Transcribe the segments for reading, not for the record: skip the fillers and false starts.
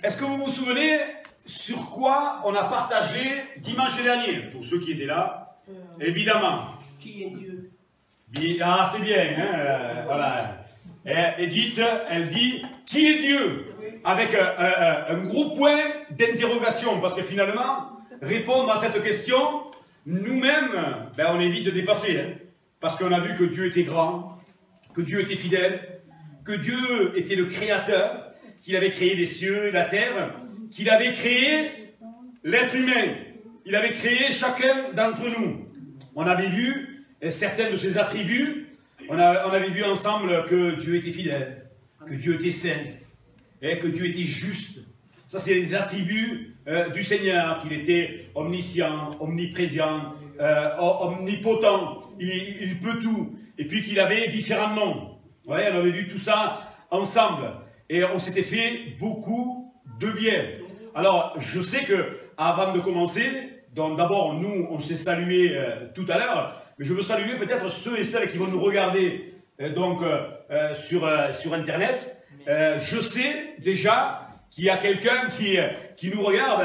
Est-ce que vous vous souvenez sur quoi on a partagé dimanche dernier? Pour ceux qui étaient là, évidemment. Qui est Dieu? Ah, c'est bien, hein, voilà. Et Edith, elle dit, qui est Dieu? Avec un gros point d'interrogation, parce que finalement, répondre à cette question, nous-mêmes, ben, on est vite dépassés, hein, parce qu'on a vu que Dieu était grand, que Dieu était fidèle, que Dieu était le créateur, qu'il avait créé les cieux et la terre, qu'il avait créé l'être humain, il avait créé chacun d'entre nous. On avait vu certains de ses attributs, on avait vu ensemble que Dieu était fidèle, que Dieu était saint, et que Dieu était juste. Ça, c'est les attributs du Seigneur, qu'il était omniscient, omniprésent, omnipotent, il peut tout, et puis qu'il avait différents noms. Ouais, on avait vu tout ça ensemble, et on s'était fait beaucoup de bien. Alors, je sais que avant de commencer, donc d'abord, nous, on s'est salué tout à l'heure, mais je veux saluer peut-être ceux et celles qui vont nous regarder sur Internet. Je sais déjà qu'il y a quelqu'un qui nous regarde,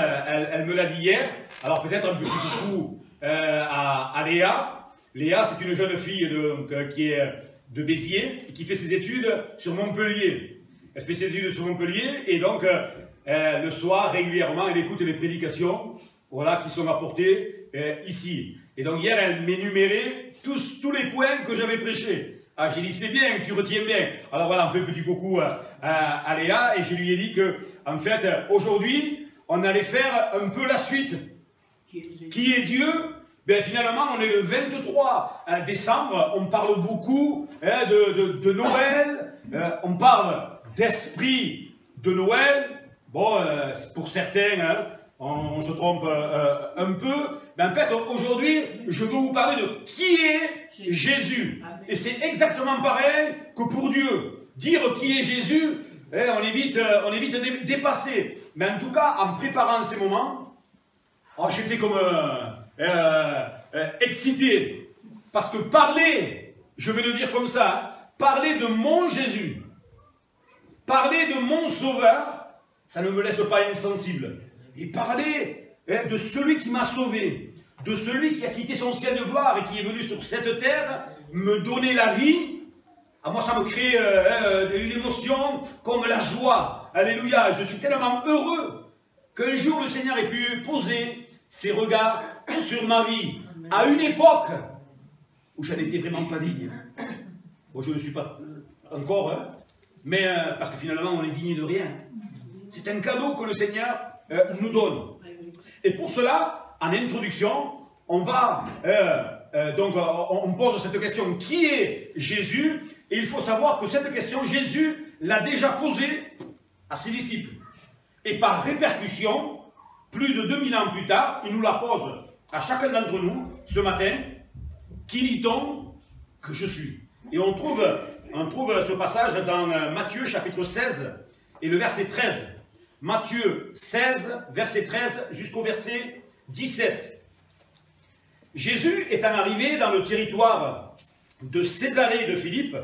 elle me l'a dit hier. Alors peut-être un petit coucou à Léa. Léa, c'est une jeune fille qui est de Béziers et qui fait ses études sur Montpellier. Elle fait ses études sur Montpellier et donc le soir, régulièrement, elle écoute les prédications, voilà, qui sont apportées ici. Et donc hier, elle m'énumérait tous les points que j'avais prêchés. Ah, j'ai dit, c'est bien, tu retiens bien. Alors voilà, on fait un petit coucou à Léa, et je lui ai dit que, en fait, aujourd'hui, on allait faire un peu la suite. Qui est Dieu? Ben, finalement, on est le 23 décembre, on parle beaucoup hein, de Noël, on parle d'esprit de Noël. Bon, pour certains, hein, on se trompe un peu. Mais en fait, aujourd'hui, je veux vous parler de qui est Jésus. Et c'est exactement pareil que pour Dieu. Dire qui est Jésus, on est vite dépassé. Mais en tout cas, en préparant ces moments, oh, j'étais comme excité. Parce que parler, je vais le dire comme ça, hein, parler de mon Jésus, parler de mon Sauveur, ça ne me laisse pas insensible. Et parler de celui qui m'a sauvé, de celui qui a quitté son ciel de gloire et qui est venu sur cette terre me donner la vie, à moi ça me crée une émotion comme la joie. Alléluia, je suis tellement heureux qu'un jour le Seigneur ait pu poser ses regards sur ma vie, à une époque où je n'étais vraiment pas digne. Bon, je ne le suis pas encore, hein, mais parce que finalement on est digne de rien. C'est un cadeau que le Seigneur nous donne. Et pour cela, en introduction, on va on pose cette question, qui est Jésus? Et il faut savoir que cette question, Jésus l'a déjà posée à ses disciples. Et par répercussion, plus de 2000 ans plus tard, il nous la pose à chacun d'entre nous ce matin. Qui dit-on que je suis? Et on trouve ce passage dans Matthieu chapitre 16 et le verset 13. Matthieu 16, verset 13 jusqu'au verset 17. Jésus étant arrivé dans le territoire de Césarée de Philippe,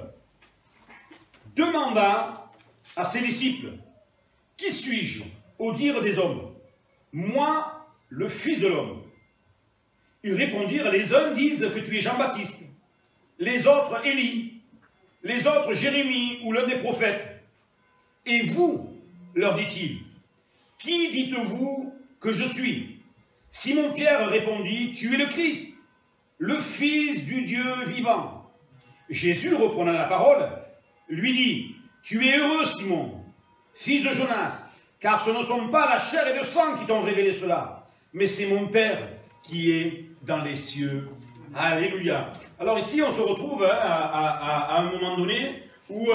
demanda à ses disciples, « Qui suis-je au dire des hommes? Moi, le Fils de l'homme. » Ils répondirent, « Les uns disent que tu es Jean-Baptiste, les autres Élie, les autres Jérémie ou l'un des prophètes. Et vous, leur dit-il, qui dites-vous que je suis? Simon-Pierre répondit, tu es le Christ, le Fils du Dieu vivant. Jésus, reprenant la parole, lui dit, tu es heureux, Simon, fils de Jonas, car ce ne sont pas la chair et le sang qui t'ont révélé cela, mais c'est mon Père qui est dans les cieux. Alléluia. Alors ici, on se retrouve à un moment donné où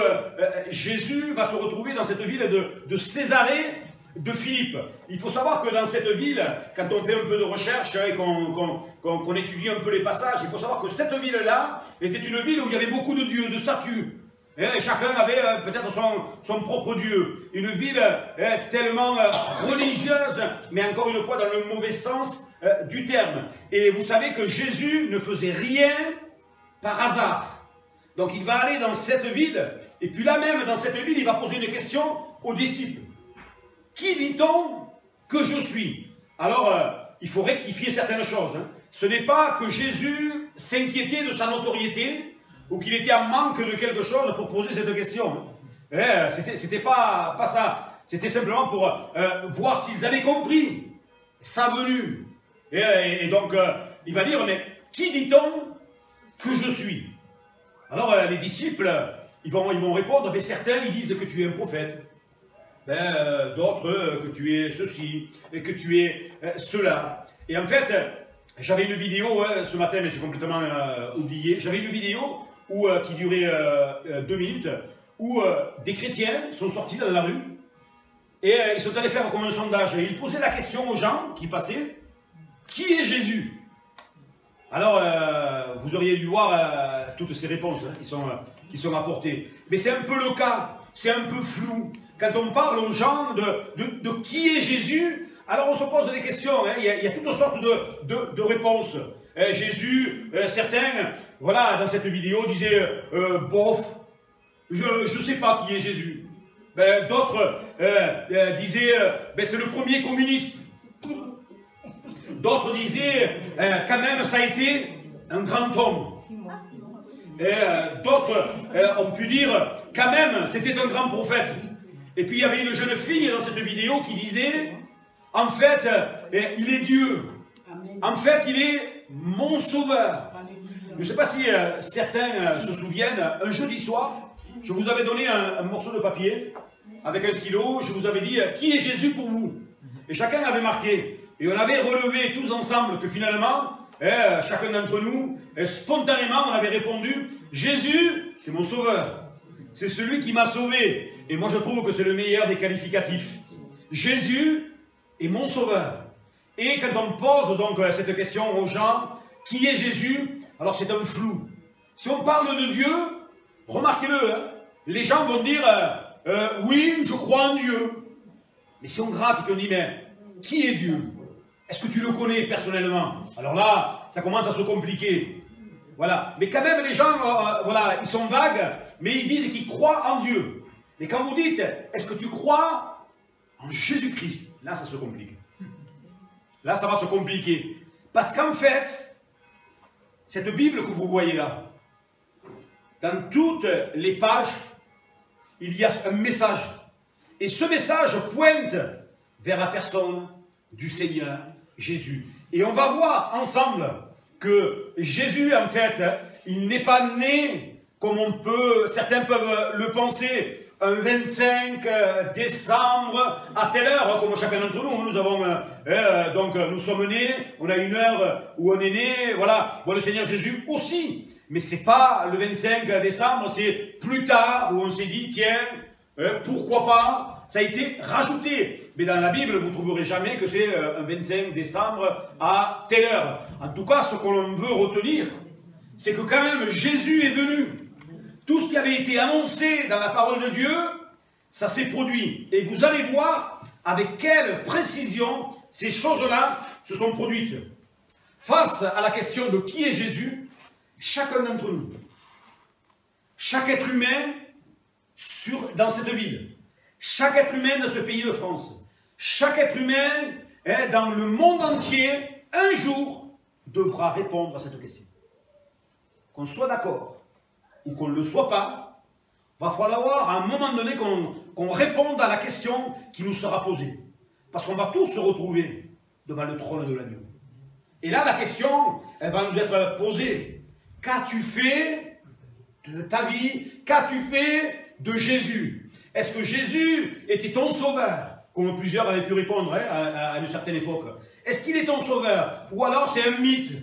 Jésus va se retrouver dans cette ville de Césarée de Philippe. Il faut savoir que dans cette ville, quand on fait un peu de recherche et qu'on étudie un peu les passages, il faut savoir que cette ville-là était une ville où il y avait beaucoup de dieux, de statues. Et chacun avait peut-être son propre dieu. Une ville tellement religieuse, mais encore une fois dans le mauvais sens du terme. Et vous savez que Jésus ne faisait rien par hasard. Donc il va aller dans cette ville, et puis là même, dans cette ville, il va poser une question aux disciples. qui dit-on que je suis? Alors, il faut rectifier certaines choses. Hein. Ce n'est pas que Jésus s'inquiétait de sa notoriété ou qu'il était en manque de quelque chose pour poser cette question. C'était pas ça. C'était simplement pour voir s'ils avaient compris sa venue. Et donc, il va dire, mais qui dit-on que je suis? Alors, les disciples, ils vont répondre, mais certains, ils disent que tu es un prophète. D'autres, que tu es ceci, et que tu es cela. Et en fait, j'avais une vidéo ce matin, mais j'ai complètement oublié. J'avais une vidéo qui durait 2 minutes, où des chrétiens sont sortis dans la rue, et ils sont allés faire comme un sondage. Et ils posaient la question aux gens qui passaient, qui est Jésus? Alors, vous auriez dû voir toutes ces réponses qui sont apportées. Mais c'est un peu le cas, c'est un peu flou. Quand on parle aux gens de qui est Jésus, alors on se pose des questions. Hein. Il y a toutes sortes de réponses. Jésus, certains, voilà, dans cette vidéo, disaient bof, je ne sais pas qui est Jésus. D'autres disaient c'est le premier communiste. D'autres disaient quand même ça a été un grand homme. D'autres ont pu dire quand même c'était un grand prophète. Et puis il y avait une jeune fille dans cette vidéo qui disait en fait il est Dieu. En fait il est mon sauveur. Je ne sais pas si certains se souviennent, un jeudi soir, je vous avais donné un morceau de papier avec un stylo, je vous avais dit qui est Jésus pour vous? Et chacun avait marqué. Et on avait relevé tous ensemble que finalement, chacun d'entre nous, spontanément, on avait répondu Jésus, c'est mon sauveur. C'est celui qui m'a sauvé. Et moi je trouve que c'est le meilleur des qualificatifs. Jésus est mon sauveur. Et quand on pose donc cette question aux gens, qui est Jésus? Alors c'est un flou. Si on parle de Dieu, remarquez-le, hein, les gens vont dire oui, je crois en Dieu. Mais si on gratte et qu'on dit mais qui est Dieu? Est-ce que tu le connais personnellement? Alors là, ça commence à se compliquer. Voilà. Mais quand même, les gens, voilà, ils sont vagues, mais ils disent qu'ils croient en Dieu. Mais quand vous dites, est-ce que tu crois en Jésus-Christ? Là, ça se complique. Là, ça va se compliquer. Parce qu'en fait, cette Bible que vous voyez là, dans toutes les pages, il y a un message. Et ce message pointe vers la personne du Seigneur Jésus. Et on va voir ensemble que Jésus, en fait, il n'est pas né comme certains peuvent le penser, un 25 décembre à telle heure, comme chacun d'entre nous. Nous avons, donc nous sommes nés, on a une heure où on est né, voilà. Bon, le Seigneur Jésus aussi. Mais c'est pas le 25 décembre, c'est plus tard où on s'est dit, tiens, pourquoi pas? Ça a été rajouté. Mais dans la Bible, vous ne trouverez jamais que c'est un 25 décembre à telle heure. En tout cas, ce que l'on veut retenir, c'est que quand même Jésus est venu. Tout ce qui avait été annoncé dans la parole de Dieu, ça s'est produit. Et vous allez voir avec quelle précision ces choses-là se sont produites. Face à la question de qui est Jésus, chacun d'entre nous, chaque être humain dans cette ville, chaque être humain dans ce pays de France, chaque être humain dans le monde entier, un jour, devra répondre à cette question. Qu'on soit d'accord ou qu'on ne le soit pas, va falloir à un moment donné qu'on réponde à la question qui nous sera posée. Parce qu'on va tous se retrouver devant le trône de l'agneau. Et là, la question, elle va nous être posée. Qu'as-tu fait de ta vie? Qu'as-tu fait de Jésus? Est-ce que Jésus était ton sauveur? Comme plusieurs avaient pu répondre à une certaine époque. Est-ce qu'il est ton sauveur? Ou alors c'est un mythe?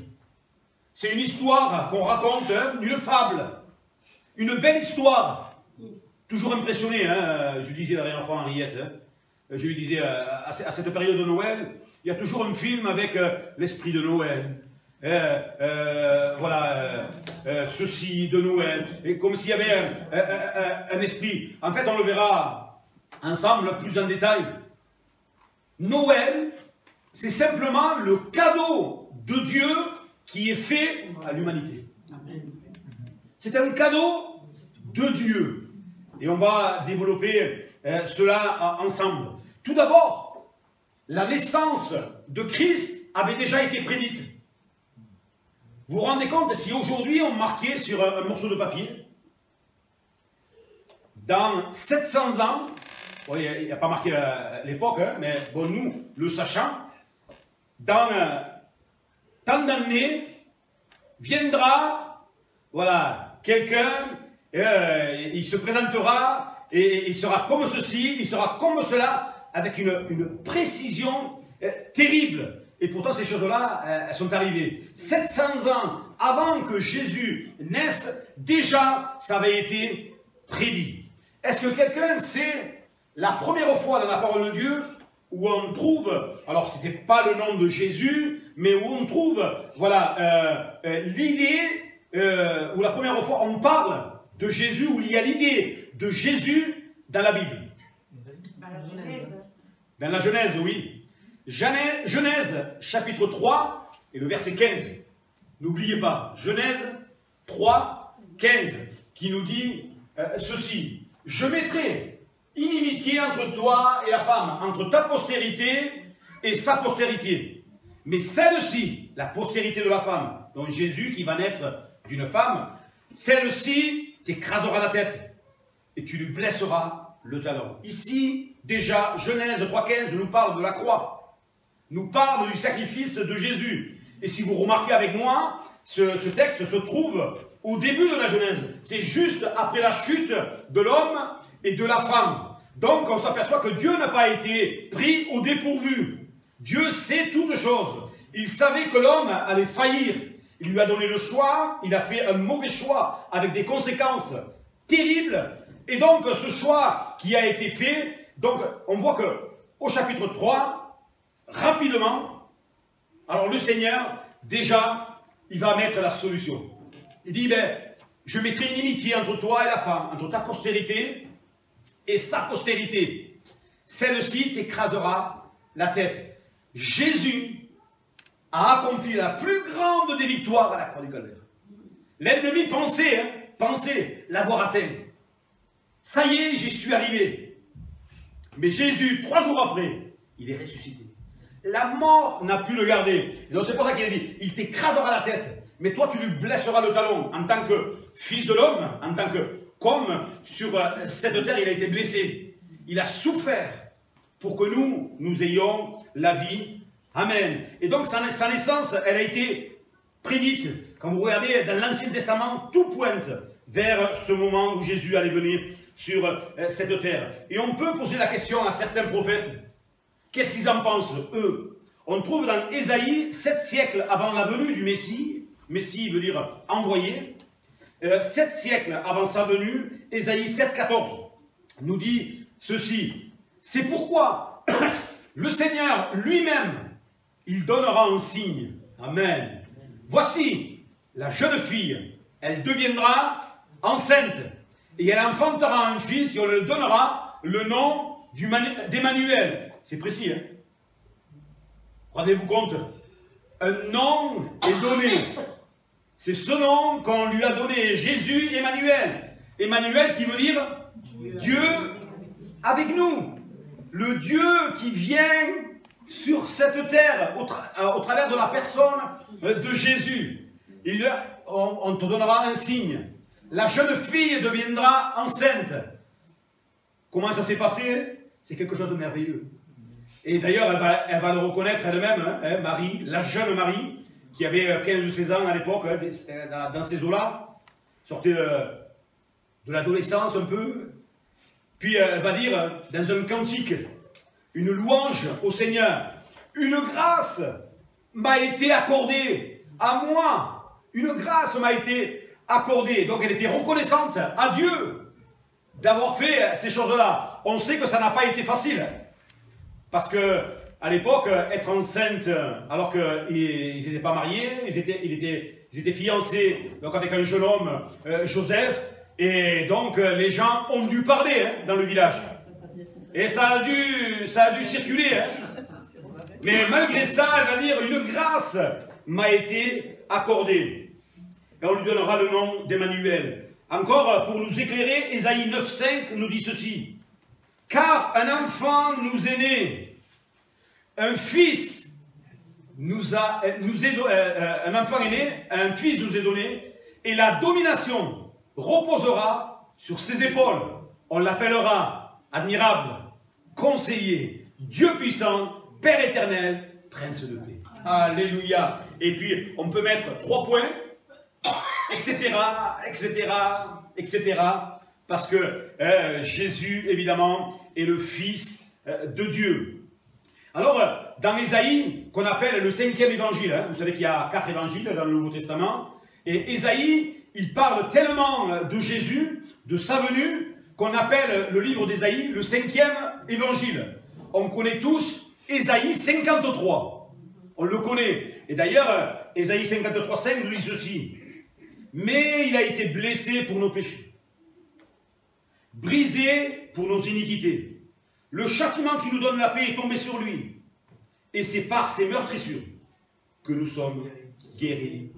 C'est une histoire qu'on raconte, une fable. Une belle histoire. Toujours impressionné, hein, je disais la dernière fois à Henriette, hein, je lui disais, à cette période de Noël, il y a toujours un film avec l'esprit de Noël. Voilà, ceci de Noël. Et comme s'il y avait un esprit. En fait, on le verra ensemble plus en détail. Noël, c'est simplement le cadeau de Dieu qui est fait à l'humanité. C'est un cadeau de Dieu. Et on va développer cela ensemble. Tout d'abord, la naissance de Christ avait déjà été prédite. Vous vous rendez compte si aujourd'hui on marquait sur un morceau de papier, dans 700 ans, bon, il n'y a pas marqué l'époque, hein, mais bon, nous, le sachant, dans tant d'années, viendra, voilà, quelqu'un, il se présentera, et il sera comme ceci, il sera comme cela, avec une précision terrible. Et pourtant, ces choses-là, elles sont arrivées. 700 ans avant que Jésus naisse, déjà, ça avait été prédit. Est-ce que quelqu'un sait la première fois dans la parole de Dieu où on trouve, alors ce n'était pas le nom de Jésus, mais où on trouve, voilà, l'idée, où la première fois on parle de Jésus, où il y a l'idée de Jésus dans la Bible? Dans la Genèse, oui. Genèse, chapitre 3, et le verset 15. N'oubliez pas, Genèse 3, 15, qui nous dit ceci. Je mettrai inimitié entre toi et la femme, entre ta postérité et sa postérité. Mais celle-ci, la postérité de la femme, donc Jésus qui va naître d'une femme, celle-ci t'écrasera la tête et tu lui blesseras le talon. Ici, déjà, Genèse 3,15 nous parle de la croix, nous parle du sacrifice de Jésus. Et si vous remarquez avec moi, ce texte se trouve au début de la Genèse. C'est juste après la chute de l'homme et de la femme. Donc on s'aperçoit que Dieu n'a pas été pris au dépourvu. Dieu sait toutes choses. Il savait que l'homme allait faillir. Il lui a donné le choix, il a fait un mauvais choix avec des conséquences terribles. Et donc ce choix qui a été fait, donc on voit que au chapitre 3, rapidement, alors le Seigneur, déjà, il va mettre la solution. Il dit, ben, je mettrai une inimitié entre toi et la femme, entre ta postérité et sa postérité. Celle-ci t'écrasera la tête. Jésus a accompli la plus grande des victoires à la croix du Calvaire. L'ennemi pensait l'avoir atteint. Ça y est, j'y suis arrivé. Mais Jésus, 3 jours après, il est ressuscité. La mort n'a pu le garder. Et donc c'est pour ça qu'il a dit, il t'écrasera la tête, mais toi tu lui blesseras le talon. En tant que fils de l'homme, en tant que comme sur cette terre il a été blessé. Il a souffert pour que nous ayons la vie. Amen. Et donc sa naissance, elle a été prédite. Quand vous regardez dans l'Ancien Testament, tout pointe vers ce moment où Jésus allait venir sur cette terre. Et on peut poser la question à certains prophètes. Qu'est-ce qu'ils en pensent, eux? On trouve dans Ésaïe, 7 siècles avant la venue du Messie, Messie veut dire envoyé, 7 siècles avant sa venue, Ésaïe 7,14 nous dit ceci. C'est pourquoi le Seigneur lui-même, il donnera un signe. Amen. Voici, la jeune fille, elle deviendra enceinte, et elle enfantera un fils, et on lui donnera le nom d'Emmanuel. C'est précis, hein? Rendez-vous compte? Un nom est donné. C'est ce nom qu'on lui a donné, Jésus Emmanuel. Emmanuel qui veut dire Dieu avec nous. Le Dieu qui vient sur cette terre au travers de la personne de Jésus. On te donnera un signe. La jeune fille deviendra enceinte. Comment ça s'est passé? C'est quelque chose de merveilleux. Et d'ailleurs, elle va le reconnaître elle-même, hein, Marie, la jeune Marie, qui avait 15 ou 16 ans à l'époque, hein, dans ces eaux-là, sortait de l'adolescence un peu. Puis elle va dire, dans un cantique, une louange au Seigneur. Une grâce m'a été accordée à moi. Une grâce m'a été accordée. Donc elle était reconnaissante à Dieu d'avoir fait ces choses-là. On sait que ça n'a pas été facile. Parce que à l'époque, être enceinte, alors qu'ils n'étaient pas mariés, ils étaient fiancés donc avec un jeune homme, Joseph, et donc les gens ont dû parler, hein, dans le village. Et ça a dû circuler. Hein. Mais malgré ça, elle va dire, une grâce m'a été accordée. Et on lui donnera le nom d'Emmanuel. Encore, pour nous éclairer, Ésaïe 9,5 nous dit ceci. Car un enfant nous est né, un fils un enfant est né, un fils nous est donné, et la domination reposera sur ses épaules. On l'appellera admirable, conseiller, Dieu puissant, Père éternel, Prince de paix. Alléluia. Et puis, on peut mettre 3 points, etc., etc., etc., parce que Jésus, évidemment, est le Fils de Dieu. Alors, dans Ésaïe, qu'on appelle le 5e évangile, vous savez qu'il y a 4 évangiles dans le Nouveau Testament, et Ésaïe, il parle tellement de Jésus, de sa venue, qu'on appelle le livre d'Ésaïe le 5e évangile. On connaît tous Ésaïe 53. On le connaît. Et d'ailleurs, Ésaïe 53, 5 nous dit ceci. Mais il a été blessé pour nos péchés, brisé pour nos iniquités. Le châtiment qui nous donne la paix est tombé sur lui. Et c'est par ses meurtrissures que nous sommes guéris.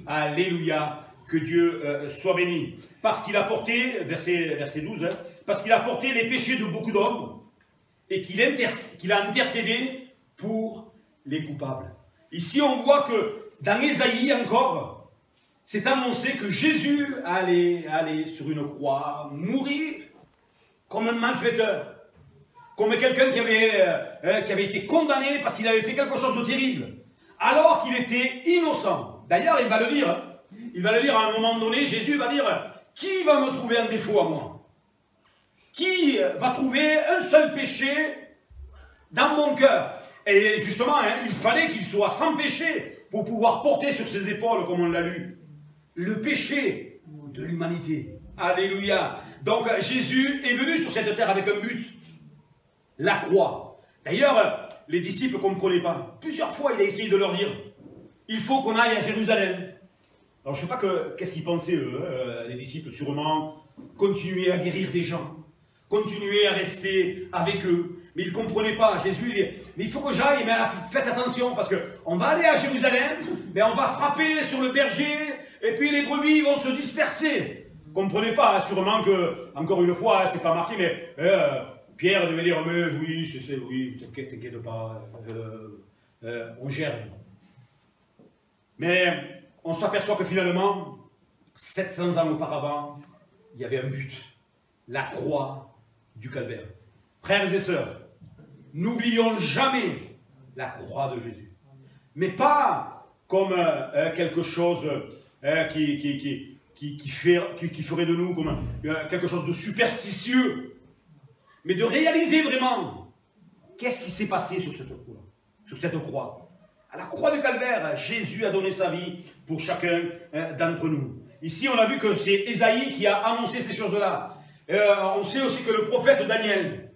Alléluia. Que Dieu soit béni. Parce qu'il a porté, verset 12, parce qu'il a porté les péchés de beaucoup d'hommes et qu'il a intercédé pour les coupables. Ici, on voit que dans Ésaïe encore, c'est annoncé que Jésus allait sur une croix, mourir comme un malfaiteur. Comme quelqu'un qui avait été condamné parce qu'il avait fait quelque chose de terrible, alors qu'il était innocent. D'ailleurs, il va le dire. Il va le dire à un moment donné, Jésus va dire, qui va me trouver un défaut à moi? Qui va trouver un seul péché dans mon cœur? Et justement, il fallait qu'il soit sans péché pour pouvoir porter sur ses épaules, comme on l'a lu, le péché de l'humanité. Alléluia. Donc Jésus est venu sur cette terre avec un but. La croix. D'ailleurs, les disciples ne comprenaient pas. Plusieurs fois, il a essayé de leur dire, il faut qu'on aille à Jérusalem. Alors, je ne sais pas qu'est-ce qu'ils pensaient, eux, les disciples, sûrement, continuer à guérir des gens, continuer à rester avec eux. Mais ils ne comprenaient pas. Jésus, il dit, mais il faut que j'aille, mais faites attention, parce qu'on va aller à Jérusalem, mais on va frapper sur le berger, et puis les brebis vont se disperser. Vous ne comprenez pas, sûrement que, encore une fois, c'est pas marqué, mais Pierre devait dire, mais oui, oui, t'inquiète pas, on gère. Mais on s'aperçoit que finalement, 700 ans auparavant, il y avait un but, la croix du calvaire. Frères et sœurs, n'oublions jamais la croix de Jésus. Mais pas comme quelque chose qui ferait de nous comme quelque chose de superstitieux, mais de réaliser vraiment qu'est-ce qui s'est passé sur cette croix. À la croix du calvaire, Jésus a donné sa vie pour chacun d'entre nous. Ici, on a vu que c'est Ésaïe qui a annoncé ces choses-là. On sait aussi que le prophète Daniel,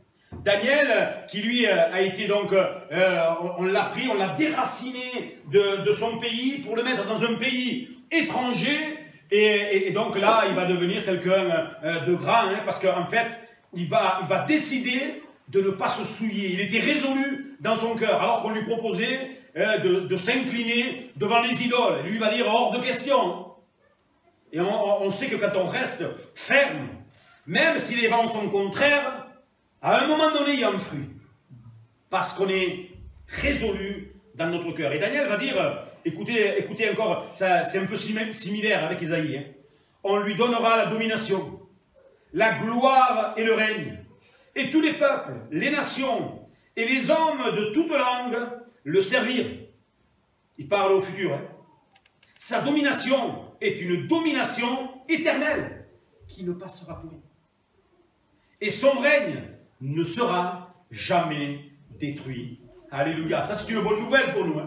qui lui a été donc, on l'a pris, on l'a déraciné de son pays pour le mettre dans un pays étranger. Et donc là, il va devenir quelqu'un de grand, parce qu'en fait, il va décider de ne pas se souiller. Il était résolu dans son cœur, alors qu'on lui proposait de s'incliner devant les idoles. Lui, il va dire hors de question. Et on sait que quand on reste ferme, même si les vents sont contraires, à un moment donné, il y a un fruit. Parce qu'on est résolu dans notre cœur. Et Daniel va dire, écoutez encore, c'est un peu similaire avec Ésaïe. On lui donnera la domination, la gloire et le règne. Et tous les peuples, les nations et les hommes de toute langue le servirent. Il parle au futur. Sa domination est une domination éternelle qui ne passera point. Et son règne ne sera jamais détruit. Alléluia. Ça, c'est une bonne nouvelle pour nous.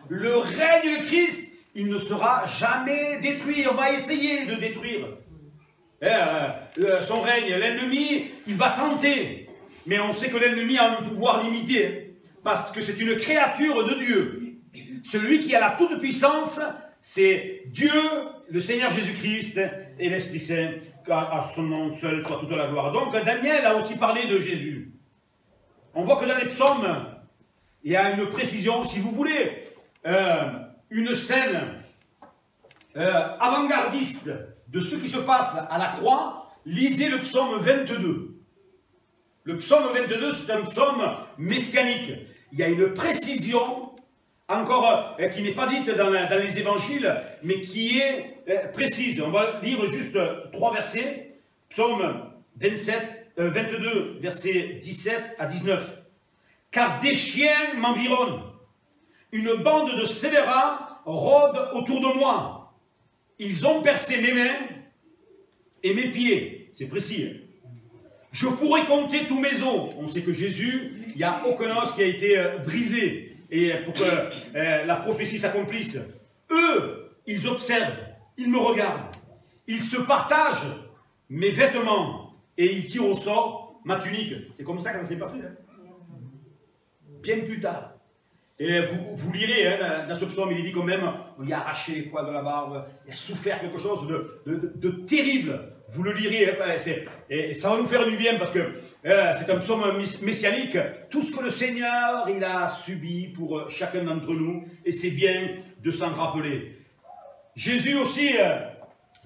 Le règne de Christ, il ne sera jamais détruit. On va essayer de détruire son règne. L'ennemi, il va tenter. Mais on sait que l'ennemi a un pouvoir limité. Parce que c'est une créature de Dieu. Celui qui a la toute-puissance, c'est Dieu, le Seigneur Jésus-Christ et l'Esprit Saint. À son nom seul soit toute la gloire. Donc Daniel a aussi parlé de Jésus. On voit que dans les psaumes, il y a une précision, si vous voulez, une scène avant-gardiste de ce qui se passe à la croix. Lisez le psaume 22. Le psaume 22, c'est un psaume messianique. Il y a une précision, encore, qui n'est pas dite dans les évangiles, mais qui est précise. On va lire juste 3 versets. Psaume 22, versets 17 à 19. « Car des chiens m'environnent, une bande de scélérats rôde autour de moi. Ils ont percé mes mains et mes pieds. » C'est précis. Je pourrais compter tous mes os. On sait que Jésus, il n'y a aucun os qui a été brisé. Et pour que la prophétie s'accomplisse. Eux, ils observent, ils me regardent. Ils se partagent mes vêtements et ils tirent au sort ma tunique. C'est comme ça que ça s'est passé. Hein. Bien plus tard. Et vous lirez dans ce psaume, il est dit quand même, on lui a arraché les poils de la barbe, il a souffert quelque chose de terrible. Vous le lirez, et ça va nous faire du bien parce que c'est un psaume messianique. Tout ce que le Seigneur il a subi pour chacun d'entre nous, et c'est bien de s'en rappeler. Jésus aussi,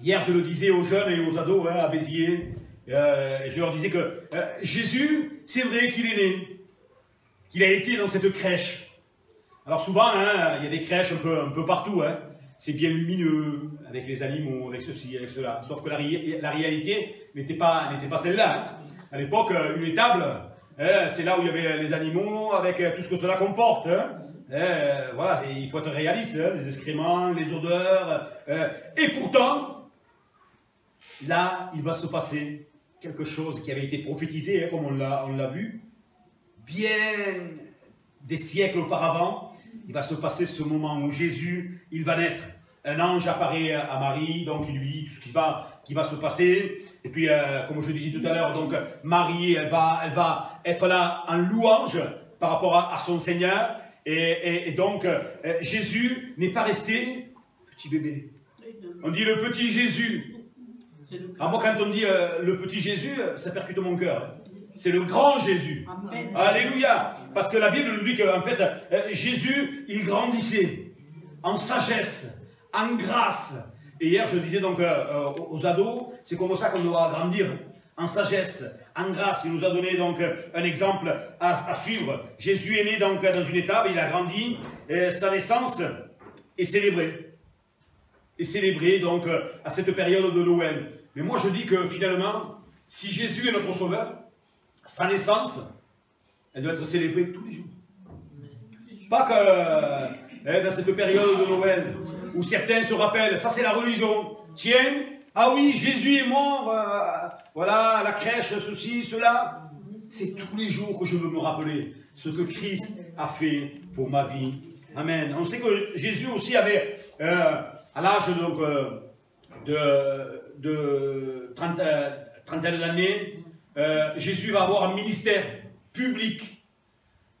hier je le disais aux jeunes et aux ados à Béziers, je leur disais que Jésus, c'est vrai qu'il est né, qu'il a été dans cette crèche. Alors souvent, il y a des crèches un peu partout, c'est bien lumineux, avec les animaux, avec ceci, avec cela. Sauf que la réalité n'était pas celle-là. À l'époque, une étable, c'est là où il y avait les animaux, avec tout ce que cela comporte. Voilà, et il faut être réaliste, les excréments, les odeurs. Et pourtant, là, il va se passer quelque chose qui avait été prophétisé, comme on l'a vu, bien des siècles auparavant. Il va se passer ce moment où Jésus, il va naître. Un ange apparaît à Marie, donc il lui dit tout ce qui va se passer. Et puis, comme je disais tout à l'heure, donc Marie, elle va être là en louange par rapport à son Seigneur. Et donc, Jésus n'est pas resté petit bébé. On dit le petit Jésus. Alors moi, quand on dit le petit Jésus, ça percute mon cœur. C'est le grand Jésus. Amen. Alléluia. Parce que la Bible nous dit qu'en fait, Jésus, il grandissait en sagesse, en grâce. Et hier, je disais donc aux ados, c'est comme ça qu'on doit grandir, en sagesse, en grâce. Il nous a donné donc un exemple à suivre. Jésus est né donc dans une étape, il a grandi, sa naissance est célébrée. Et célébrée donc à cette période de Noël. Mais moi, je dis que finalement, si Jésus est notre sauveur, sa naissance, elle doit être célébrée tous les jours. Pas que dans cette période de Noël, où certains se rappellent, ça c'est la religion. Tiens, ah oui, Jésus est mort, voilà, la crèche, ceci, cela. C'est tous les jours que je veux me rappeler ce que Christ a fait pour ma vie. Amen. On sait que Jésus aussi avait, à l'âge donc de trentaine d'années, Jésus va avoir un ministère public.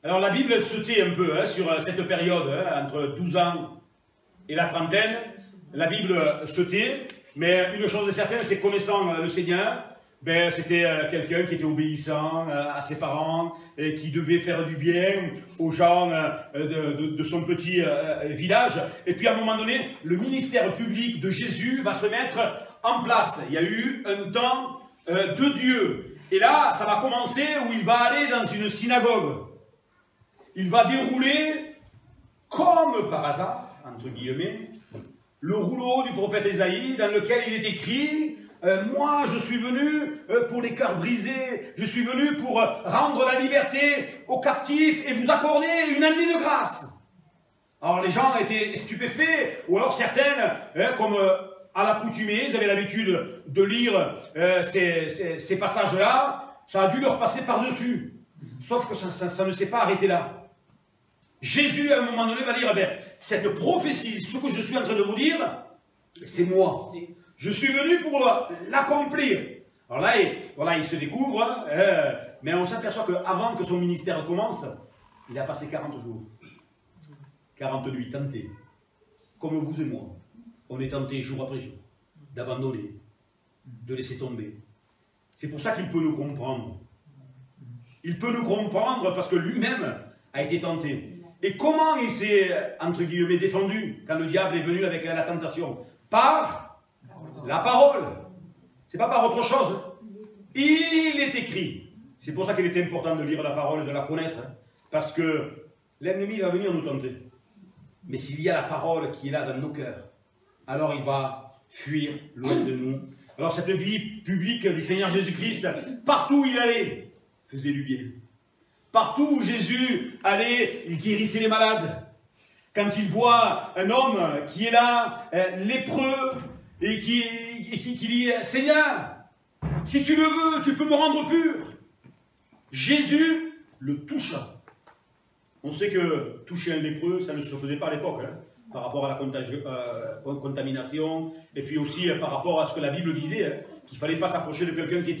Alors la Bible elle se tait un peu sur cette période, entre 12 ans et la trentaine. La Bible se tait, mais une chose est certaine, c'est que connaissant le Seigneur, ben, c'était quelqu'un qui était obéissant à ses parents, et qui devait faire du bien aux gens de son petit village. Et puis à un moment donné, le ministère public de Jésus va se mettre en place. Il y a eu un temps de Dieu. Et là, ça va commencer où il va aller dans une synagogue. Il va dérouler, comme par hasard, entre guillemets, le rouleau du prophète Ésaïe, dans lequel il est écrit « Moi, je suis venu pour les cœurs brisés, je suis venu pour rendre la liberté aux captifs et vous accorder une année de grâce. » Alors les gens étaient stupéfaits, ou alors certaines, comme à l'accoutumée, ils avaient l'habitude de lire ces passages-là, ça a dû leur passer par-dessus. Sauf que ça ne s'est pas arrêté là. Jésus, à un moment donné, va dire, cette prophétie, ce que je suis en train de vous dire, c'est moi. Je suis venu pour l'accomplir. Alors là, voilà, il se découvre, mais on s'aperçoit qu'avant que son ministère commence, il a passé 40 jours. 40 nuits, tenté. Comme vous et moi. On est tenté jour après jour d'abandonner, de laisser tomber. C'est pour ça qu'il peut nous comprendre. Il peut nous comprendre parce que lui-même a été tenté. Et comment il s'est, entre guillemets, défendu quand le diable est venu avec la tentation? Par la parole. C'est pas par autre chose. Il est écrit. C'est pour ça qu'il est important de lire la parole et de la connaître, hein, parce que l'ennemi va venir nous tenter. Mais s'il y a la parole qui est là dans nos cœurs, alors il va fuir loin de nous. Alors cette vie publique du Seigneur Jésus-Christ, partout où il allait, faisait du bien. Partout où Jésus allait, il guérissait les malades. Quand il voit un homme qui est là, lépreux, et qui dit « Seigneur, si tu le veux, tu peux me rendre pur. » Jésus le toucha. On sait que toucher un lépreux, ça ne se faisait pas à l'époque, hein, par rapport à la contamination, et puis aussi par rapport à ce que la Bible disait, hein, qu'il ne fallait pas s'approcher de quelqu'un qui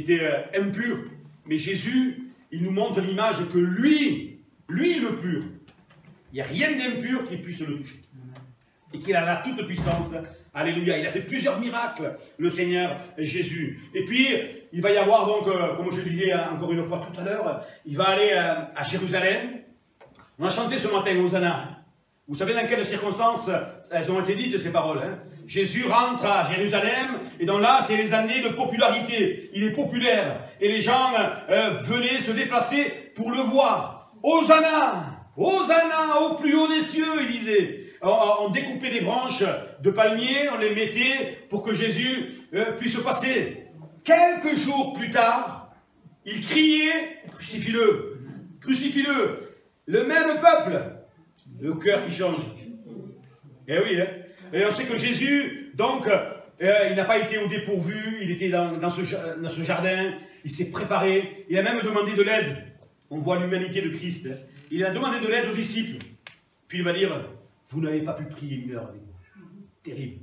était impur. Mais Jésus, il nous montre l'image que lui le pur, il n'y a rien d'impur qui puisse le toucher. Et qu'il a la toute puissance. Alléluia. Il a fait plusieurs miracles, le Seigneur Jésus. Et puis, il va y avoir donc, comme je le disais encore une fois tout à l'heure, il va aller à Jérusalem. On a chanté ce matin Hosanna. Vous savez dans quelles circonstances elles ont été dites ces paroles, hein? Jésus rentre à Jérusalem, et donc là, c'est les années de popularité. Il est populaire, et les gens venaient se déplacer pour le voir. Hosanna! Hosanna au plus haut des cieux, il disait. On découpait des branches de palmiers, on les mettait pour que Jésus puisse passer. Quelques jours plus tard, il criait, crucifie-le, crucifie-le. Le même peuple, le cœur qui change. Eh oui, hein. Et on sait que Jésus, donc, il n'a pas été au dépourvu, il était dans ce jardin, il s'est préparé, il a même demandé de l'aide. On voit l'humanité de Christ. Hein. Il a demandé de l'aide aux disciples. Puis il va dire, vous n'avez pas pu prier une heure avec moi. Terrible.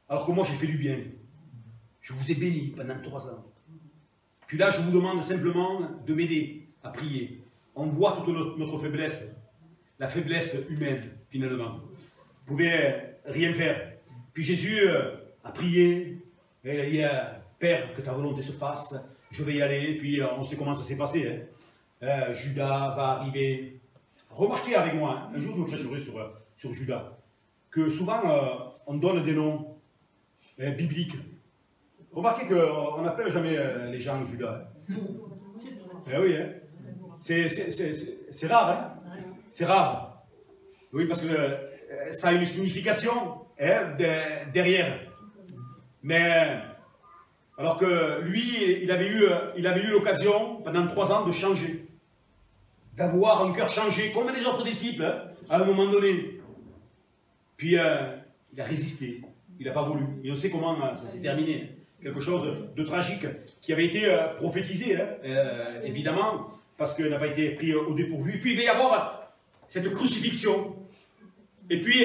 Alors que moi j'ai fait du bien. Je vous ai béni pendant 3 ans. Puis là je vous demande simplement de m'aider à prier. On voit toute notre faiblesse. La faiblesse humaine finalement. Vous pouvez rien faire. Puis Jésus a prié. Et il a dit, Père, que ta volonté se fasse. Je vais y aller. Puis on sait comment ça s'est passé. Hein. Judas va arriver. Remarquez avec moi, un jour je me prêcherai sur Judas, que souvent on donne des noms bibliques. Remarquez qu'on n'appelle jamais les gens Judas. Hein. Eh oui, hein. C'est rare, hein. C'est rare. Oui, parce que ça a une signification hein, derrière. Mais alors que lui, il avait eu l'occasion pendant 3 ans de changer. D'avoir un cœur changé, comme les autres disciples, hein, à un moment donné. Puis, il a résisté, il n'a pas voulu. Et on sait comment ça s'est terminé. Quelque chose de tragique qui avait été prophétisé, hein, évidemment, parce qu'il n'a pas été pris au dépourvu. Et puis, il va y avoir cette crucifixion. Et puis,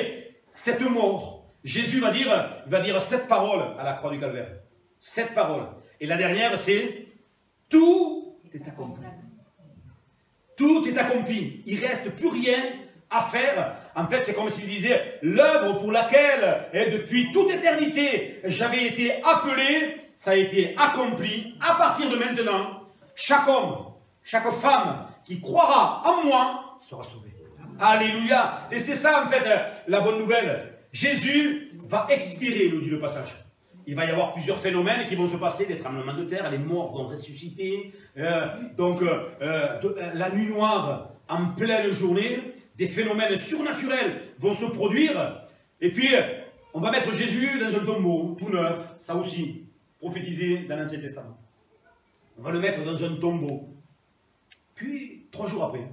cette mort. Jésus va dire 7 paroles à la croix du Calvaire. 7 paroles. Et la dernière, c'est « Tout est accompli ». Tout est accompli. Il ne reste plus rien à faire. En fait, c'est comme s'il disait, l'œuvre pour laquelle, depuis toute éternité, j'avais été appelé, ça a été accompli. À partir de maintenant, chaque homme, chaque femme qui croira en moi sera sauvé. Alléluia. Et c'est ça, en fait, la bonne nouvelle. Jésus va expirer, nous dit le passage. Il va y avoir plusieurs phénomènes qui vont se passer, des tremblements de terre, les morts vont ressusciter, la nuit noire en pleine journée, des phénomènes surnaturels vont se produire, et puis on va mettre Jésus dans un tombeau tout neuf, ça aussi, prophétisé dans l'Ancien Testament. On va le mettre dans un tombeau. Puis, 3 jours après,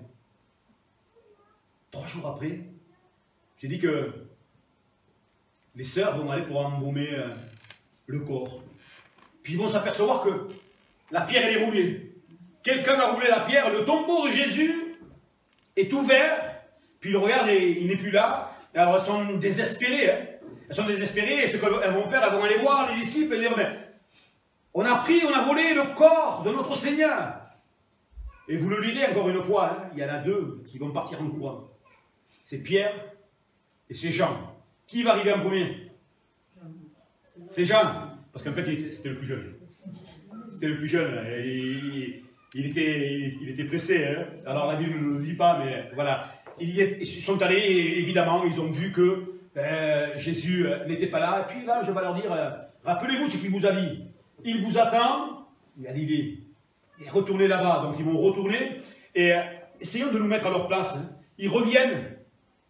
j'ai dit que les sœurs vont aller pour embaumer le corps. Puis ils vont s'apercevoir que la pierre elle est roulée. Quelqu'un a roulé la pierre, le tombeau de Jésus est ouvert, puis ils regardent et il n'est plus là. Et alors elles sont désespérées. Hein. Elles sont désespérées et ce qu'elles vont faire, elles vont aller voir les disciples et dire, mais on a volé le corps de notre Seigneur. Et vous le lirez encore une fois, hein, il y en a 2 qui vont partir en courant. C'est Pierre et c'est Jean. Qui va arriver en premier? C'est Jean, parce qu'en fait, c'était le plus jeune. C'était le plus jeune. Il était pressé. Hein. Alors la Bible ne le dit pas, mais voilà. Ils sont allés, et évidemment, ils ont vu que Jésus n'était pas là. Et puis là, je vais leur dire, rappelez-vous ce qu'il vous a dit. Il vous attend, Galilée. et retourner là-bas. Donc ils vont retourner et essayons de nous mettre à leur place. Hein. Ils reviennent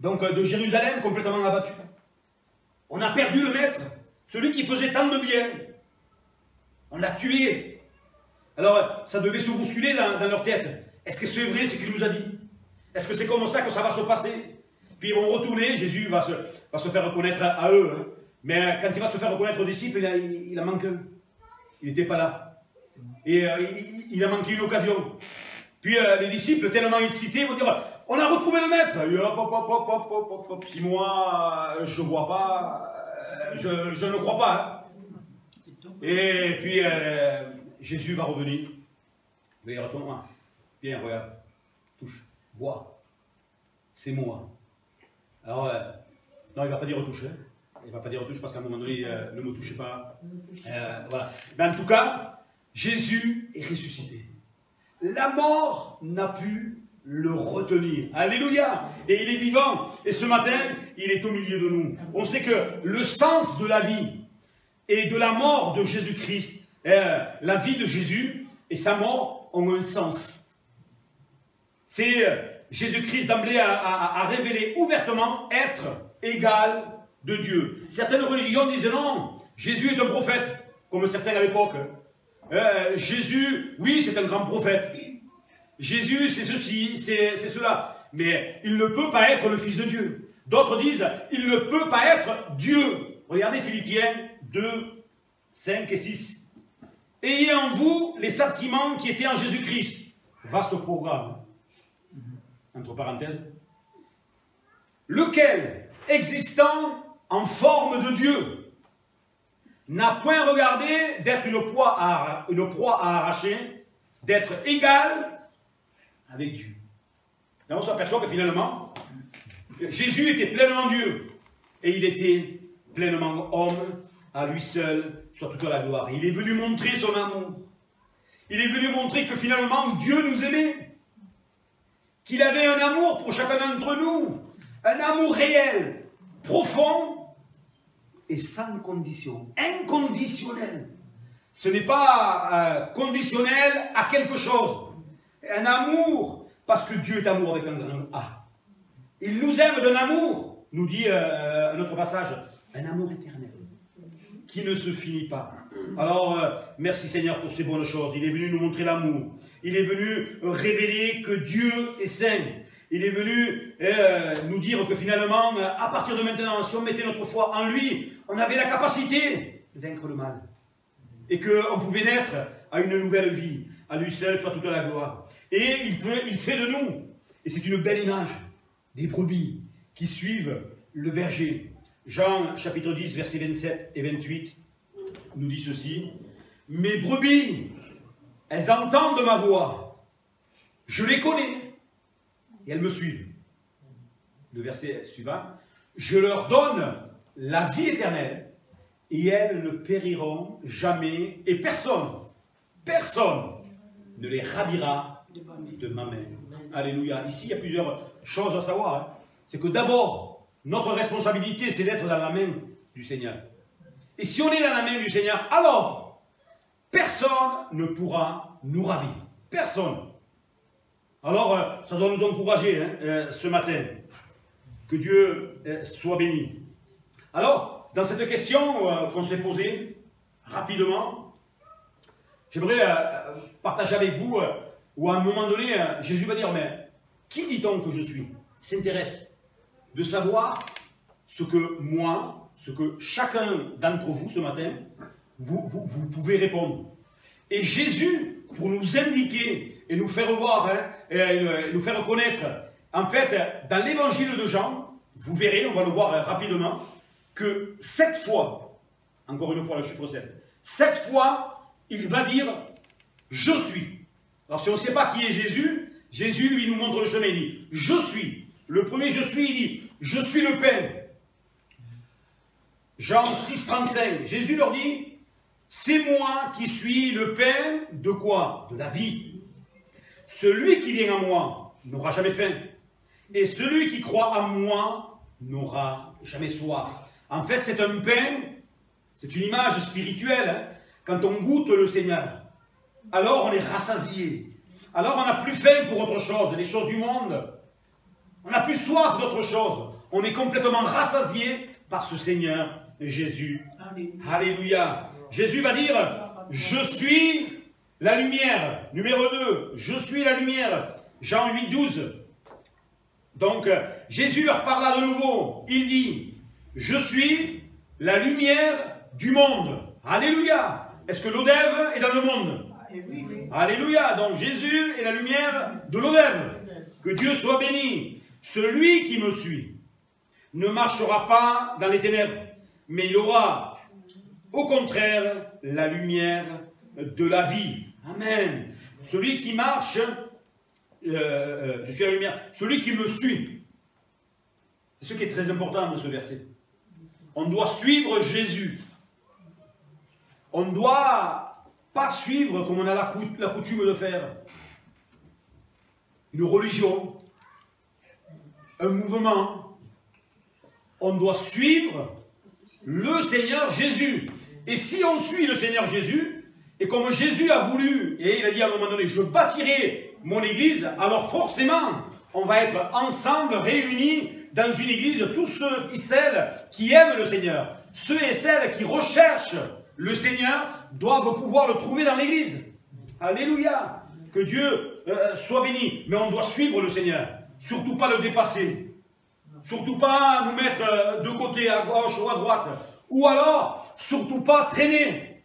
donc de Jérusalem complètement abattus. On a perdu le maître, celui qui faisait tant de bien. On l'a tué. Alors ça devait se bousculer dans leur tête. Est-ce que c'est vrai ce qu'il nous a dit? Est-ce que c'est comme ça que ça va se passer? Puis ils vont retourner, Jésus va se faire reconnaître à eux. Hein. Mais quand il va se faire reconnaître aux disciples, il a manqué. Il n'était pas là. Et il a manqué une occasion. Puis les disciples, tellement excités, vont dire « On a retrouvé le maître !» Et hop, si moi, je ne vois pas, je ne crois pas. Hein. Et puis Jésus va revenir. Mais retourne-moi. Viens, regarde. Touche. Vois. C'est moi. Alors, non, il ne va pas dire retouche. Hein. Il ne va pas dire retouche parce qu'à un moment donné, ne me touchez pas. Voilà. Mais en tout cas, Jésus est ressuscité. La mort n'a pu le retenir. Alléluia. Et il est vivant. Et ce matin, il est au milieu de nous. On sait que le sens de la vie et de la mort de Jésus-Christ, la vie de Jésus et sa mort ont un sens. C'est Jésus-Christ d'emblée a révélé ouvertement être égal de Dieu. Certaines religions disent non, Jésus est un prophète, comme certains à l'époque. Jésus, oui, c'est un grand prophète. Jésus, c'est ceci, c'est cela. Mais il ne peut pas être le Fils de Dieu. D'autres disent, il ne peut pas être Dieu. Regardez Philippiens 2, 5 et 6. Ayez en vous les sentiments qui étaient en Jésus-Christ. Vaste programme. Entre parenthèses. Lequel, existant en forme de Dieu, n'a point regardé d'être une proie à arracher, d'être égal avec Dieu. Là, on s'aperçoit que finalement, Jésus était pleinement Dieu et il était pleinement homme, à lui seul, soit toute la gloire. Il est venu montrer son amour. Il est venu montrer que finalement, Dieu nous aimait. Qu'il avait un amour pour chacun d'entre nous. Un amour réel, profond et sans condition. Inconditionnel. Ce n'est pas conditionnel à quelque chose. Un amour, parce que Dieu est amour avec un grand A. Il nous aime d'un amour, nous dit un autre passage, un amour éternel, qui ne se finit pas. Alors, merci Seigneur pour ces bonnes choses. Il est venu nous montrer l'amour. Il est venu révéler que Dieu est saint. Il est venu nous dire que finalement, à partir de maintenant, si on mettait notre foi en lui, on avait la capacité de vaincre le mal. Et qu'on pouvait naître à une nouvelle vie. À lui seul soit toute la gloire. Et il fait de nous, et c'est une belle image, des brebis qui suivent le berger. Jean chapitre 10, versets 27 et 28 nous dit ceci. Mes brebis, elles entendent ma voix. Je les connais. Et elles me suivent. Le verset suivant. Je leur donne la vie éternelle. Et elles ne périront jamais. Et personne ne les ravira de ma main. Alléluia. Ici, il y a plusieurs choses à savoir. Hein. C'est que d'abord, notre responsabilité, c'est d'être dans la main du Seigneur. Et si on est dans la main du Seigneur, alors, personne ne pourra nous ravir. Personne. Alors, ça doit nous encourager hein, ce matin. Que Dieu soit béni. Alors, dans cette question qu'on s'est posée, rapidement, j'aimerais partager avec vous, où à un moment donné, Jésus va dire, mais qui dit-on que je suis? Il s'intéresse de savoir ce que moi, ce que chacun d'entre vous ce matin, vous pouvez répondre. Et Jésus, pour nous indiquer et nous faire voir, hein, et nous faire connaître, en fait, dans l'évangile de Jean, vous verrez, on va le voir rapidement, que 7 fois, encore une fois le chiffre 7, 7 fois, il va dire « Je suis ». Alors si on ne sait pas qui est Jésus, Jésus lui nous montre le chemin, il dit « Je suis ». Le premier « Je suis », il dit « Je suis le pain ». Jean 6, 35, Jésus leur dit « C'est moi qui suis le pain de quoi? De la vie. Celui qui vient à moi n'aura jamais faim. Et celui qui croit en moi n'aura jamais soif. » En fait, c'est un pain, c'est une image spirituelle. Hein, quand on goûte le Seigneur, alors on est rassasié. Alors on n'a plus faim pour autre chose, les choses du monde. On n'a plus soif d'autre chose. On est complètement rassasié par ce Seigneur Jésus. Alléluia. Jésus va dire, je suis la lumière. Numéro 2, je suis la lumière. Jean 8, 12. Donc, Jésus leur parla de nouveau. Il dit, je suis la lumière du monde. Alléluia. Est-ce que l'Odève est dans le monde? Alléluia. Donc, Jésus est la lumière de l'Odève. Que Dieu soit béni. Celui qui me suit ne marchera pas dans les ténèbres, mais il aura, au contraire, la lumière de la vie. Amen. Celui qui marche, je suis la lumière, celui qui me suit. C'est ce qui est très important de ce verset. On doit suivre Jésus. On ne doit pas suivre comme on a la coutume de faire. Une religion, un mouvement. On doit suivre le Seigneur Jésus. Et si on suit le Seigneur Jésus, et comme Jésus a voulu, et il a dit à un moment donné, je bâtirai mon église, alors forcément, on va être ensemble, réunis dans une église, tous ceux et celles qui aiment le Seigneur. Ceux et celles qui recherchent le Seigneur doivent pouvoir le trouver dans l'église. Alléluia. Que Dieu soit béni. Mais on doit suivre le Seigneur. Surtout pas le dépasser. Surtout pas nous mettre de côté, à gauche ou à droite. Ou alors, surtout pas traîner.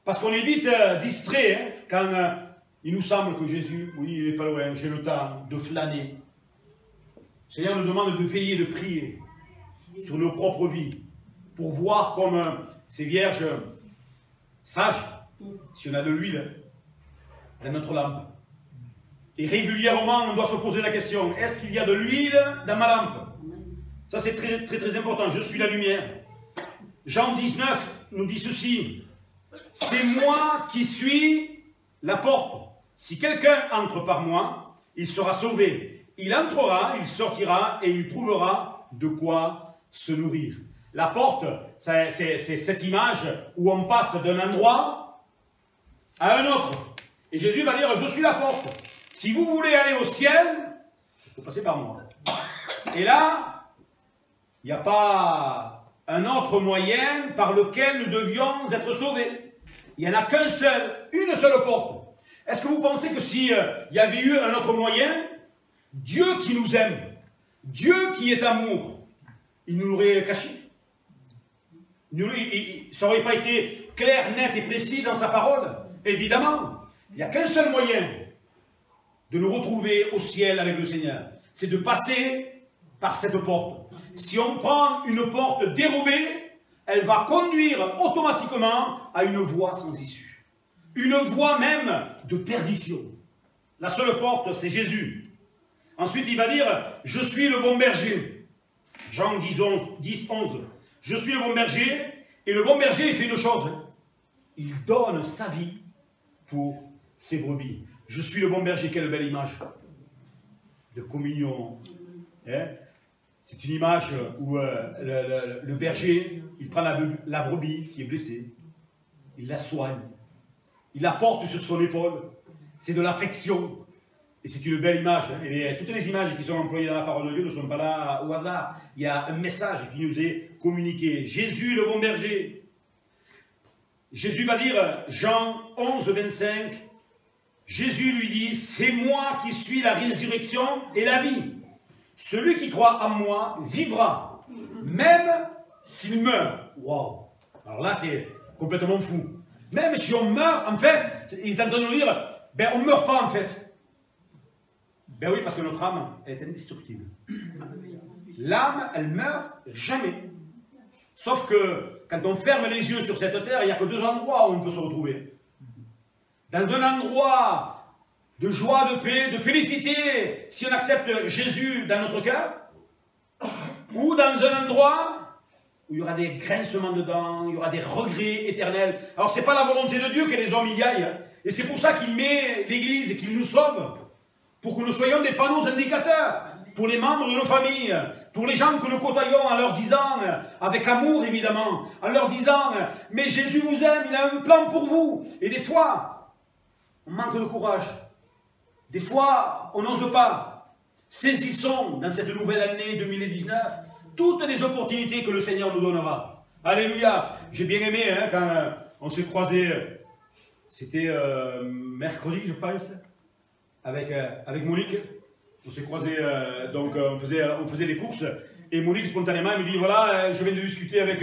Parce qu'on est vite distrait hein, quand il nous semble que Jésus, oui, il n'est pas loin, j'ai le temps de flâner. Le Seigneur nous demande de veiller, de prier sur nos propres vies pour voir comme ces vierges sages, si on a de l'huile dans notre lampe. Et régulièrement, on doit se poser la question, est-ce qu'il y a de l'huile dans ma lampe? Ça, c'est très, très, très important. Je suis la lumière. Jean 19 nous dit ceci. C'est moi qui suis la porte. Si quelqu'un entre par moi, il sera sauvé. Il entrera, il sortira et il trouvera de quoi se nourrir. La porte, c'est cette image où on passe d'un endroit à un autre. Et Jésus va dire, je suis la porte. Si vous voulez aller au ciel, il faut passer par moi. Et là, il n'y a pas un autre moyen par lequel nous devions être sauvés. Il n'y en a qu'un seul, une seule porte. Est-ce que vous pensez que s'il y avait eu un autre moyen, Dieu qui nous aime, Dieu qui est amour, il nous l'aurait caché? Ça n'aurait pas été clair, net et précis dans sa parole? Évidemment, il n'y a qu'un seul moyen de nous retrouver au ciel avec le Seigneur. C'est de passer par cette porte. Si on prend une porte dérobée, elle va conduire automatiquement à une voie sans issue. Une voie même de perdition. La seule porte, c'est Jésus. Ensuite, il va dire, je suis le bon berger. Jean 10, 11. Je suis le bon berger, et le bon berger, il fait une chose. Il donne sa vie pour ses brebis. Je suis le bon berger, quelle belle image de communion. Hein? C'est une image où le berger, il prend la brebis qui est blessée, il la soigne, il la porte sur son épaule, c'est de l'affection. Et c'est une belle image. Hein? Et toutes les images qui sont employées dans la parole de Dieu ne sont pas là au hasard. Il y a un message qui nous est communiqué. Jésus, le bon berger. Jésus va dire, Jean 11, 25, Jésus lui dit, c'est moi qui suis la résurrection et la vie. Celui qui croit en moi vivra, même s'il meurt. Waouh! Alors là, c'est complètement fou. Même si on meurt, en fait, il est en train de nous dire, ben on ne meurt pas en fait. Ben oui, parce que notre âme, elle est indestructible. L'âme, elle meurt jamais. Sauf que, quand on ferme les yeux sur cette terre, il n'y a que deux endroits où on peut se retrouver. Dans un endroit de joie, de paix, de félicité, si on accepte Jésus dans notre cœur, ou dans un endroit où il y aura des grincements dedans, il y aura des regrets éternels. Alors c'est pas la volonté de Dieu que les hommes y aillent, hein. Et c'est pour ça qu'il met l'Église et qu'il nous sauve, pour que nous soyons des panneaux indicateurs, pour les membres de nos familles, Pour les gens que nous côtoyons en leur disant, avec amour évidemment, en leur disant, mais Jésus vous aime, il a un plan pour vous. Et des fois, on manque de courage. Des fois, on n'ose pas. Saisissons dans cette nouvelle année 2019 toutes les opportunités que le Seigneur nous donnera. Alléluia. J'ai bien aimé quand on s'est croisés, c'était mercredi je pense, avec Monique. On s'est croisés, donc on faisait les courses, et Monique spontanément me dit, voilà, je viens de discuter avec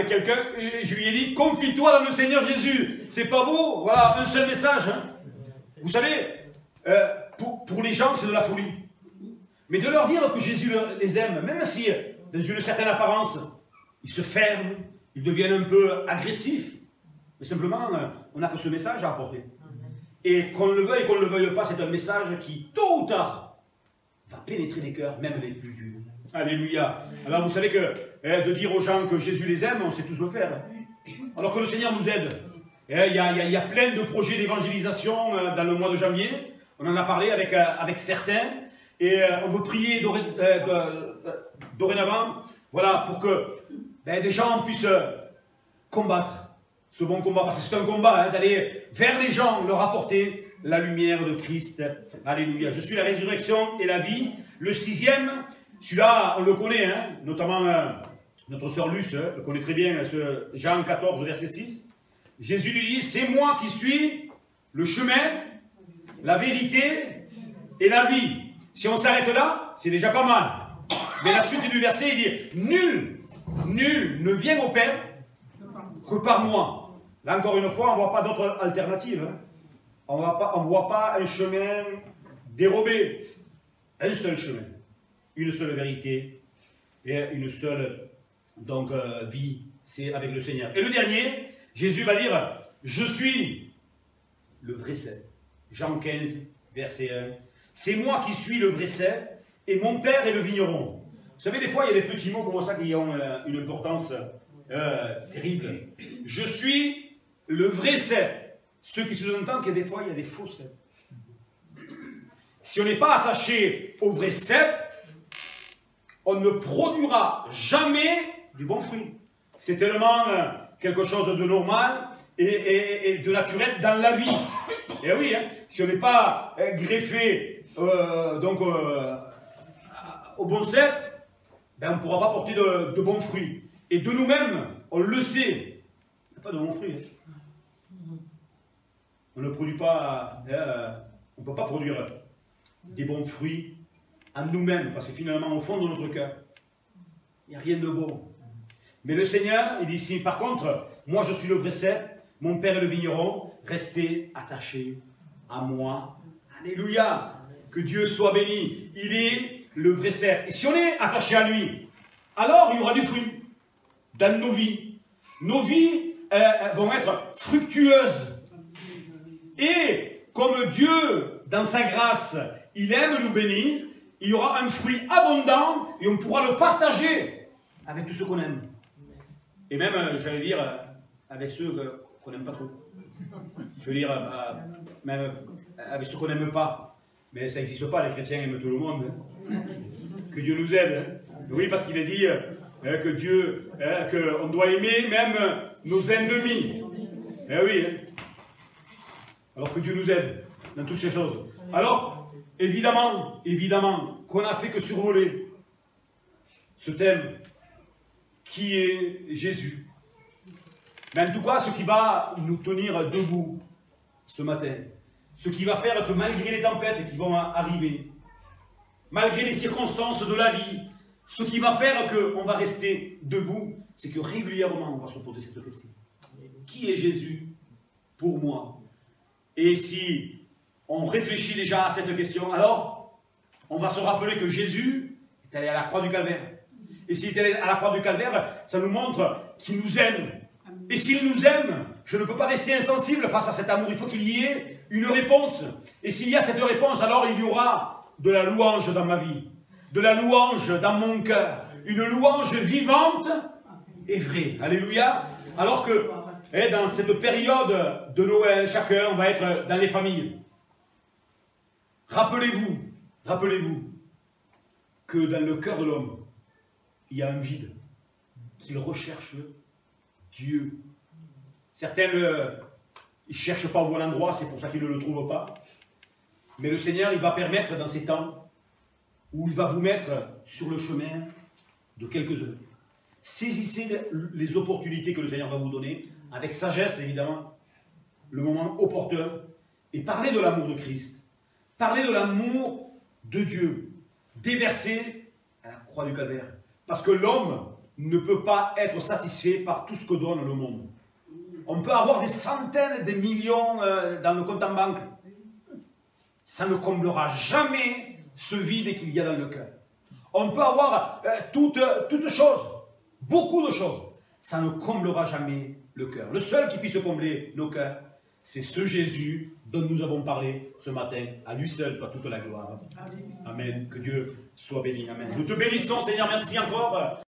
quelqu'un, et je lui ai dit, confie-toi dans le Seigneur Jésus. C'est pas beau? Voilà, un seul message. Hein. Vous savez, pour les gens, c'est de la folie. Mais de leur dire que Jésus les aime, même si, dans une certaine apparence, ils se ferment, ils deviennent un peu agressifs, mais simplement, on n'a que ce message à apporter. Et qu'on le veuille, qu'on ne le veuille pas, c'est un message qui, tôt ou tard, va pénétrer les cœurs, même les plus durs. Alléluia. Alors vous savez que de dire aux gens que Jésus les aime, on sait tous le faire. Alors que le Seigneur nous aide. Il y a plein de projets d'évangélisation dans le mois de janvier. On en a parlé avec certains. Et on veut prier dorénavant, voilà, pour que des gens puissent combattre ce bon combat, parce que c'est un combat, d'aller vers les gens, leur apporter la lumière de Christ. Alléluia. Je suis la résurrection et la vie. Le 6e, celui-là, on le connaît, notamment notre sœur Luce le connaît très bien, ce Jean 14, verset 6. Jésus lui dit, c'est moi qui suis le chemin, la vérité et la vie. Si on s'arrête là, c'est déjà pas mal. Mais la suite du verset, il dit, nul ne vient au Père que par moi. Là, encore une fois, on ne voit pas d'autre alternative. On ne voit pas un chemin dérobé. Un seul chemin, une seule vérité et une seule vie, c'est avec le Seigneur. Et le dernier, Jésus va dire, je suis le vrai cep. Jean 15, verset 1. C'est moi qui suis le vrai cep et mon Père est le vigneron. Vous savez, des fois, il y a des petits mots comme ça qui ont une importance terrible. Je suis le vrai cep. Ce qui sous-entend que des fois, il y a des faux ceps. Si on n'est pas attaché au vrai cep, on ne produira jamais du bon fruit. C'est tellement quelque chose de normal et de naturel dans la vie. Et oui, si on n'est pas greffé au bon cep, on ne pourra pas porter de bons fruits. Et de nous-mêmes, on le sait, il n'y a pas de bons fruits. On ne produit pas, on ne peut pas produire des bons fruits en nous-mêmes, parce que finalement, au fond de notre cœur, il n'y a rien de bon. Mais le Seigneur, il dit ici, par contre, moi je suis le vrai cep, mon Père est le vigneron, restez attachés à moi. Alléluia, que Dieu soit béni. Il est le vrai cep. Et si on est attaché à lui, alors il y aura du fruit dans nos vies. Nos vies vont être fructueuses. Et comme Dieu, dans sa grâce, il aime nous bénir, il y aura un fruit abondant et on pourra le partager avec tous ceux qu'on aime. Et même, j'allais dire, avec ceux qu'on n'aime pas trop. Je veux dire, même avec ceux qu'on n'aime pas. Mais ça n'existe pas, les chrétiens aiment tout le monde. Que Dieu nous aide. Oui, parce qu'il a dit que Dieu, qu'on doit aimer même nos ennemis. Eh oui. Alors que Dieu nous aide dans toutes ces choses. Alors, évidemment, qu'on n'a fait que survoler ce thème qui est Jésus. Mais en tout cas, ce qui va nous tenir debout ce matin, ce qui va faire que malgré les tempêtes qui vont arriver, malgré les circonstances de la vie, ce qui va faire qu'on va rester debout, c'est que régulièrement on va se poser cette question. Qui est Jésus pour moi? Et si on réfléchit déjà à cette question, alors on va se rappeler que Jésus est allé à la croix du Calvaire. Et s'il est allé à la croix du Calvaire, ça nous montre qu'il nous aime. Et s'il nous aime, je ne peux pas rester insensible face à cet amour. Il faut qu'il y ait une réponse. Et s'il y a cette réponse, alors il y aura de la louange dans ma vie, de la louange dans mon cœur, une louange vivante et vraie. Alléluia. Alors que dans cette période de Noël, chacun va être dans les familles. Rappelez-vous, que dans le cœur de l'homme, il y a un vide, qu'il recherche Dieu. Certains ne cherchent pas au bon endroit, c'est pour ça qu'ils ne le trouvent pas. Mais le Seigneur, il va permettre dans ces temps où il va vous mettre sur le chemin de quelques-uns. Saisissez les opportunités que le Seigneur va vous donner, avec sagesse évidemment, le moment opportun, et parlez de l'amour de Christ, parlez de l'amour de Dieu, déversé à la croix du Calvaire. Parce que l'homme ne peut pas être satisfait par tout ce que donne le monde. On peut avoir des centaines de millions dans le compte en banque. Ça ne comblera jamais ce vide qu'il y a dans le cœur. On peut avoir toutes choses, beaucoup de choses. Ça ne comblera jamais le cœur. Le seul qui puisse combler nos cœurs, c'est ce Jésus dont nous avons parlé ce matin. À lui seul soit toute la gloire. Amen. Amen. Que Dieu soit béni. Amen. Nous te bénissons, Seigneur. Merci encore.